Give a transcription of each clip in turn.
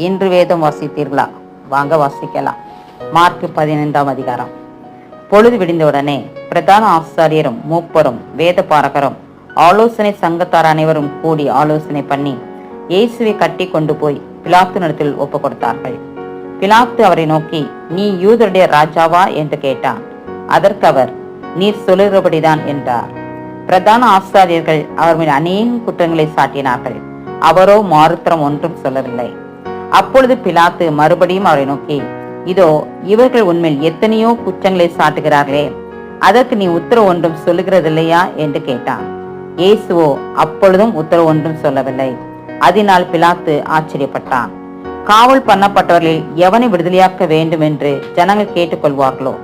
இன்று வேதம் வாசித்தீர்களா? வாங்க வாசிக்கலாம். மார்க் 15ஆம் அதிகாரம். பொழுது விடிந்தவுடனே பிரதான ஆசாரியரும் மூப்பரும் வேத பாரகரும் ஆலோசனை சங்கத்தார் அனைவரும் கூடி ஆலோசனை பண்ணி இயேசுவை கட்டி கொண்டு போய் பிலாத்துனிடத்தில் ஒப்பு கொடுத்தார்கள். பிலாத்து அவரை நோக்கி, நீ யூதருடைய ராஜாவா என்று கேட்டான். அதற்கு அவர், நீர் சொல்லுகிறபடிதான் என்றார். பிரதான ஆசாரியர்கள் அவர் மேல் அநேக குற்றங்களை சாட்டினார்கள். அவரோ மாறுத்திரம் ஒன்றும் சொல்லவில்லை. அப்பொழுது பிலாத்து மறுபடியும் அவரை நோக்கி, இதோ இவர்கள் உண்மையில் எத்தனையோ குற்றங்களை சாட்டுகிறார்களே, அதற்கு நீ உத்தரவு ஒன்றும் சொல்லுகிறதில்லையா என்று கேட்டான். இயேசுவோ அப்பொழுதும் உத்தரவு ஒன்றும் சொல்லவில்லை. அதனால் பிலாத்து ஆச்சரியப்பட்டான். காவல் பண்ணப்பட்டவர்களில் எவனை விடுதலையாக்க வேண்டும் என்று ஜனங்கள் கேட்டுக்கொள்வார்களோ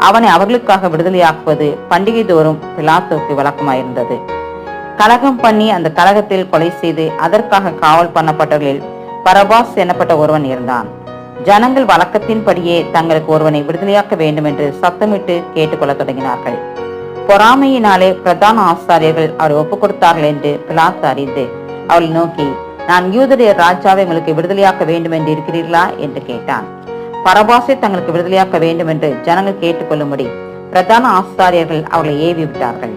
அவனை அவர்களுக்காக விடுதலையாக்குவது பண்டிகை தோறும் பிலாத்துக்கு வழக்கமாயிருந்தது. கலகம் பண்ணி அந்த கலகத்தில் கொலை செய்து அதற்காக காவல் பண்ணப்பட்டவர்களில் பரபாஸ் எனப்பட்ட ஒருவன் இருந்தான். ஜனங்கள் வழக்கத்தின்படியே தங்களுக்கு ஒருவனை விடுதலையாக்க வேண்டும் என்று சத்தமிட்டு கேட்டுக்கொள்ள தொடங்கினார்கள். பொறாமையினாலே பிரதான ஆசாரியர்கள் அவரை ஒப்புக் கொடுத்தார்கள் என்று பிலாத்து அறிந்து அவளை நோக்கி, நான் யூதருடைய ராஜாவை உங்களுக்கு விடுதலையாக்க வேண்டும் என்று இருக்கிறீர்களா என்று கேட்டான். பரபாசை தங்களுக்கு விடுதலையாக்க வேண்டும் என்று ஜனங்கள் கேட்டுக்கொள்ளும்படி பிரதான ஆசாரியர்கள் அவர்களை ஏவி விட்டார்கள்.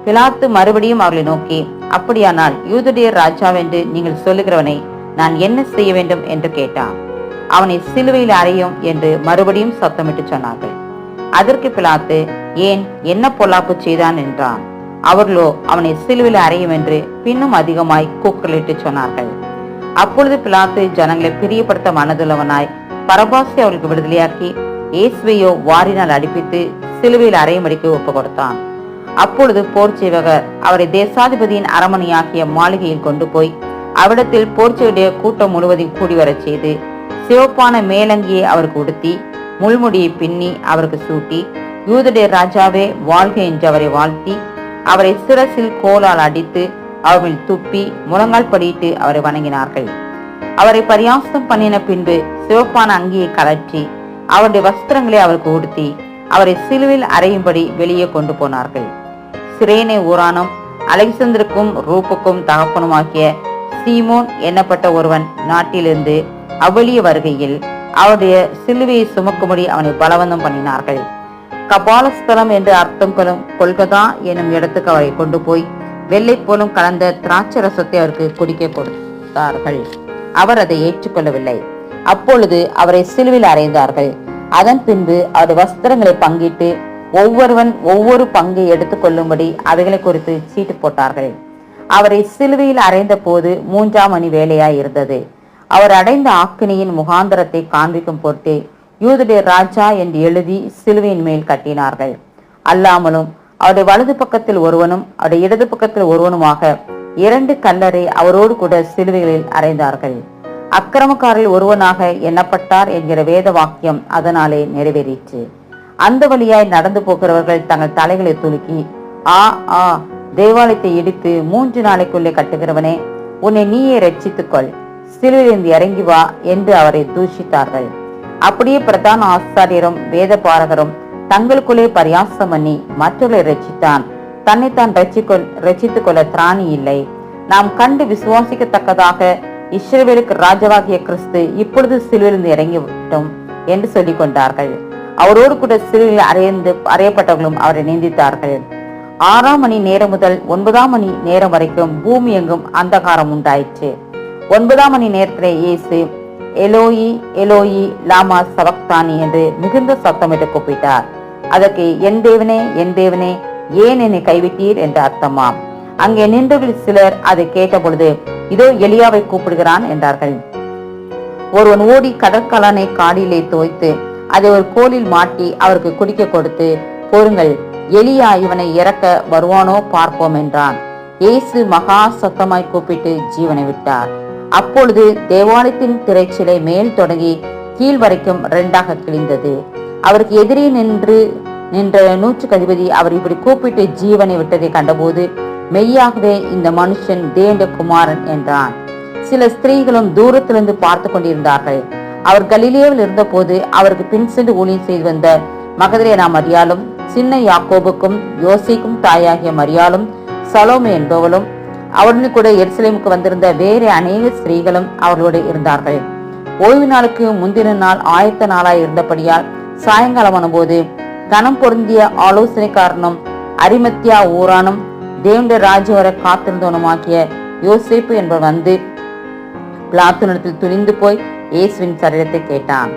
பிலாத்து மறுபடியும் அவர்களை நோக்கி, அப்படியானால் யூதருடைய ராஜாவென்று நீங்கள் சொல்லுகிறவனை நான் என்ன செய்ய வேண்டும் என்று கேட்டான். அவனை சிலுவையில் அறையும் என்று மறுபடியும் சத்தமிட்டு சொன்னார்கள். அதற்கு பிலாத்து, ஏன், என்ன பொல்லாப்பு செய்தான் என்றான். அவர்களோ அவனை சிலுவையில் அறையும் என்று பின்னும் அதிகமாய் கூக்குரலிட்டு சொன்னார்கள். அப்பொழுது பிலாத்து ஜனங்களை பிரியப்படுத்த மனதுள்ளவனாய் பரபாசை அவர்களுக்கு விடுதலையாக்கி இயேசுவையோ வாரினால் அடிப்பித்து சிலுவையில் அறையும்படிக்கு ஒப்பு கொடுத்தான். அப்பொழுது போர் செய்வகர் அவரை தேசாதிபதியின் அரமனையாகிய மாளிகையில் கொண்டு போய் அவ்விடத்தில் போர்ச்செய்யுடைய கூட்டம் முழுவதையும் கூடி வரச் செய்து சிவப்பான மேலங்கியை அவருக்கு உடுத்தி முள்முடியை பின்னி அவருக்கு சூட்டி, யூதருடைய ராஜாவே வாழ்க என்று அவரை வாழ்த்தி அவரை சிரசில் கோலால் அடித்து அவர்கள் துப்பி முழங்கால் படியிட்டு அவரை வணங்கினார்கள். அவரை பரியாசம் பண்ணின பின்பு சிவப்பான அங்கியை கலற்றி அவருடைய வஸ்திரங்களை அவருக்கு உடுத்தி அவரை சிலுவையில் அறையும்படி வெளியே கொண்டு போனார்கள். சிரேனே ஊரானும் அலெக்சந்தருக்கும் ரூப்புக்கும் தகப்பனுமாகிய சீமோன் என்னப்பட்ட ஒருவன் நாட்டிலிருந்து அவ்வளிய வருகையில் அவருடைய சிலுவையை சுமக்கும்படி அவனை பலவந்தம் பண்ணினார்கள். கபாலஸ்தலம் என்று அர்த்தம் கொல்கதா எனும் இடத்துக்கு அவரை கொண்டு போய் வெள்ளை போலும் கலந்த திராட்சை ரசத்தை அவருக்கு குடிக்க கொடுத்தார்கள். அவர் அதை ஏற்றுக்கொள்ளவில்லை. அப்பொழுது அவரை சிலுவையில் அறைந்தார்கள். அதன் பின்பு அவருடைய வஸ்திரங்களை பங்கிட்டு ஒவ்வொருவன் ஒவ்வொரு பங்கை எடுத்துக் கொள்ளும்படி அவைகளை குறித்து சீட்டு போட்டார்கள். அவரை சிலுவையில் அறைந்த போது 3ஆம் மணி வேலையாய் இருந்தது. அவர் அடைந்த ஆக்கினியின் முகாந்தரத்தை காண்பிக்கும் பொருட்டு யூதருடைய ராஜா என்று எழுதி சிலுவையின் மேல் கட்டினார்கள். அல்லாமலும் அவருடைய வலது பக்கத்தில் ஒருவனும் அவருடைய இடது பக்கத்தில் ஒருவனுமாக 2 கல்லரை அவரோடு கூட சிலுவைகளில் அறைந்தார்கள். அக்கிரமக்காரில் ஒருவனாக எண்ணப்பட்டார் என்கிற வேத வாக்கியம் அதனாலே நிறைவேறிற்று. அந்த வழியாய் நடந்து போகிறவர்கள் தங்கள் தலைகளை துலுக்கி, ஆ ஆ, தேவாலயத்தை இடித்து 3 நாளைக்குள்ளே கட்டுகிறவனே, உன்னை நீயே ரட்சித்துக்கொள், சிலுவையிலிருந்து இறங்கி வா என்று அவரை தூஷித்தார்கள். அப்படியே பிரதான ஆசாரியரும் வேத பாரகரும் தங்களுக்குள்ளே பரியாசம் பண்ணி மற்றவர்களை ரட்சித்தான், தன்னைத்தான் ரட்சித்துக் கொள்ள திராணி இல்லை. நாம் கண்டு விசுவாசிக்கத்தக்கதாக இஸ்ரவேலுக்கு ராஜாவாகிய கிறிஸ்து இப்பொழுது சிலுவையிலிருந்து இறங்கிவிட்டோம் என்று சொல்லிக் கொண்டார்கள். அவரோடு கூட சிலுவையில் அறையப்பட்டவர்களும் அவரை நிந்தித்தார்கள். 6ஆம் மணி நேரம் முதல் 9ஆம் மணி நேரம் வரைக்கும் பூமி எங்கும் அந்தகாரம் உண்டாயிற்று. 9ஆம் மணி நேரத்திலே இயேசு, எலோயி எலோயி லாமா சபக்தானி என்று மிகுந்த சத்தமிட்டு கூப்பிட்டார். அதற்கு, என் தேவனே என் தேவனே ஏன் என்னை கைவிட்டீர் என்று அர்த்தமாம். அங்கே நின்றவர்கள் சிலர் அதை கேட்ட பொழுது, இதோ எலியாவை கூப்பிடுகிறான் என்றார்கள். ஒருவன் ஓடி கடற்கலனை காடியிலே தோய்த்து அதை ஒரு கோலில் மாட்டி அவருக்கு குடிக்க கொடுத்து, பொறுங்கள், எலியா இவனை இறக்க வருவானோ பார்ப்போம் என்றான். இயேசு மகா சத்தமாய் கூப்பிட்டு ஜீவனை விட்டார். அப்பொழுது தேவாலயத்தின் திரைச்சிலை மேல் தொடங்கி கீழ் வரைக்கும் 2ஆக கிழிந்தது. அவருக்கு எதிரே நின்ற 100க்கு அதிபதி அவர் இப்படி கூப்பிட்டு ஜீவனை விட்டதை கண்டபோது, மெய்யாகவே இந்த மனுஷன் தேவனுடைய குமாரன் என்றான். சில ஸ்திரீகளும் தூரத்திலிருந்து பார்த்து கொண்டிருந்தார்கள். அவர் கலிலேயாவில் இருந்த போது அவருக்கு பின் சென்று ஊழியம் செய்து வந்த மகதலேனா மரியாளும் சின்ன யாக்கோபுக்கும் யோசேக்கும் தாயாகிய மரியாளும் சலோமே என்பவளும் அவருடன் கூட எருசலேமுக்கு வந்திருந்த வேறு அநேக ஸ்திரீகளும் அவர்களோடு இருந்தார்கள். ஓய்வு நாளுக்கு முந்தின நாள் ஆயத்த நாளாய் இருந்தபடியால் சாயங்காலமான போது கனம் பொருந்திய ஆலோசனைக்காரனும் அரிமத்தியா ஊரானும் தேவனுடைய ராஜ்யம் வர காத்திருந்தவனுமாகிய யோசேப்பு என்பவர் வந்து பிலாத்துனிடத்தில் துணிந்து போய் இயேசுவின் சரீரத்தை கேட்டான்.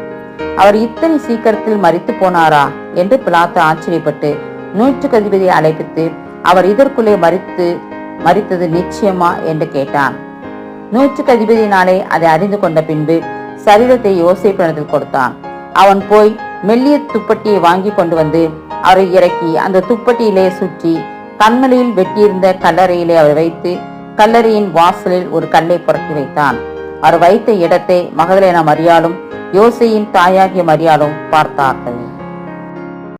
அவர் இத்தனை சீக்கிரத்தில் மரித்து போனாரா என்று பிலாத்து ஆச்சரியப்பட்டு நூற்றுக்கு அதிபதியை அழைப்பித்து அவர் இதற்குள்ளே மரித்தது நிச்சயமா என்று கேட்டான். நூற்றுக்கு அதிபதியினாலே அதை அறிந்து கொண்ட பின்பு சரீரத்தை யோசேப்பினிடத்தில் கொடுத்தான். அவன் போய் மெல்லிய துப்பட்டியை வாங்கி கொண்டு வந்து அவரை இறக்கி அந்த துப்பட்டியிலே சுற்றி கண்மலையில் வெட்டியிருந்த கல்லறையிலே அவர் வைத்து கல்லறையின் வாசலில் ஒரு கல்லை புரட்டி வைத்தான். அவர் வைத்த இடத்தை மகதலேனா மரியாளும் யோசேயின் தாயாகிய மரியாளும் பார்த்தார்கள்.